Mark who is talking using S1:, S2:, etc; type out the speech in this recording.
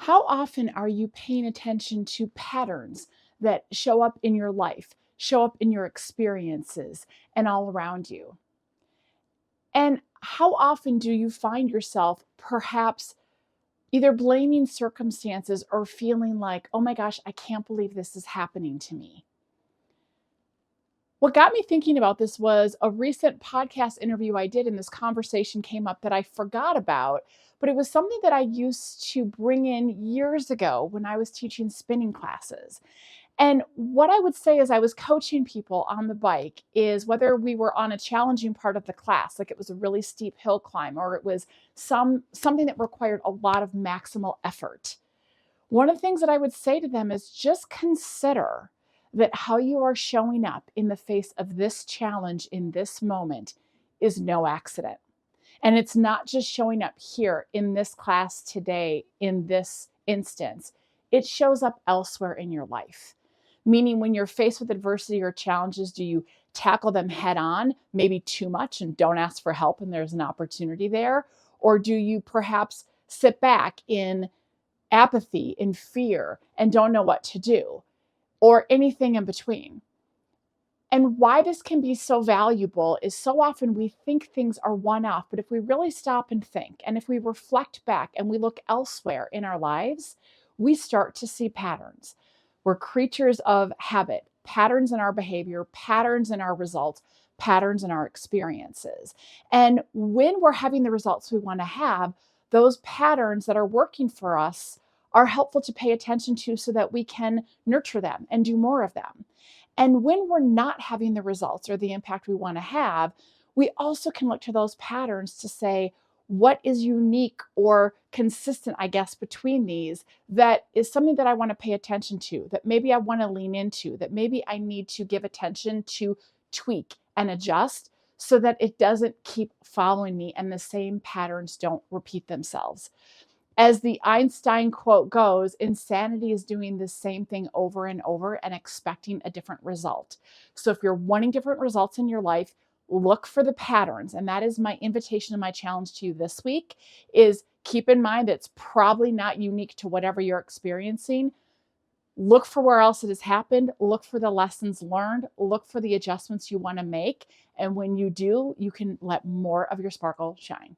S1: How often are you paying attention to patterns that show up in your life, show up in your experiences, and all around you? And how often do you find yourself perhaps either blaming circumstances or feeling like, oh my gosh, I can't believe this is happening to me? What got me thinking about this was a recent podcast interview I did, and this conversation came up that I forgot about, but it was something that I used to bring in years ago when I was teaching spinning classes. And what I would say as I was coaching people on the bike is whether we were on a challenging part of the class, like it was a really steep hill climb, or it was something that required a lot of maximal effort. One of the things that I would say to them is just consider that how you are showing up in the face of this challenge in this moment is no accident. And it's not just showing up here in this class today, in this instance, it shows up elsewhere in your life. Meaning, when you're faced with adversity or challenges, do you tackle them head on, maybe too much, and don't ask for help and there's an opportunity there? Or do you perhaps sit back in apathy, in fear, and don't know what to do, or anything in between? And why this can be so valuable is so often we think things are one off, but if we really stop and think, and if we reflect back and we look elsewhere in our lives, we start to see patterns. We're creatures of habit, patterns in our behavior, patterns in our results, patterns in our experiences. And when we're having the results we want to have, those patterns that are working for us are helpful to pay attention to so that we can nurture them and do more of them. And when we're not having the results or the impact we want to have, we also can look to those patterns to say, what is unique or consistent, I guess, between these that is something that I want to pay attention to, that maybe I want to lean into, that maybe I need to give attention to, tweak and adjust so that it doesn't keep following me and the same patterns don't repeat themselves. As the Einstein quote goes, insanity is doing the same thing over and over and expecting a different result. So if you're wanting different results in your life, look for the patterns. And that is my invitation and my challenge to you this week is keep in mind it's probably not unique to whatever you're experiencing. Look for where else it has happened. Look for the lessons learned. Look for the adjustments you want to make. And when you do, you can let more of your sparkle shine.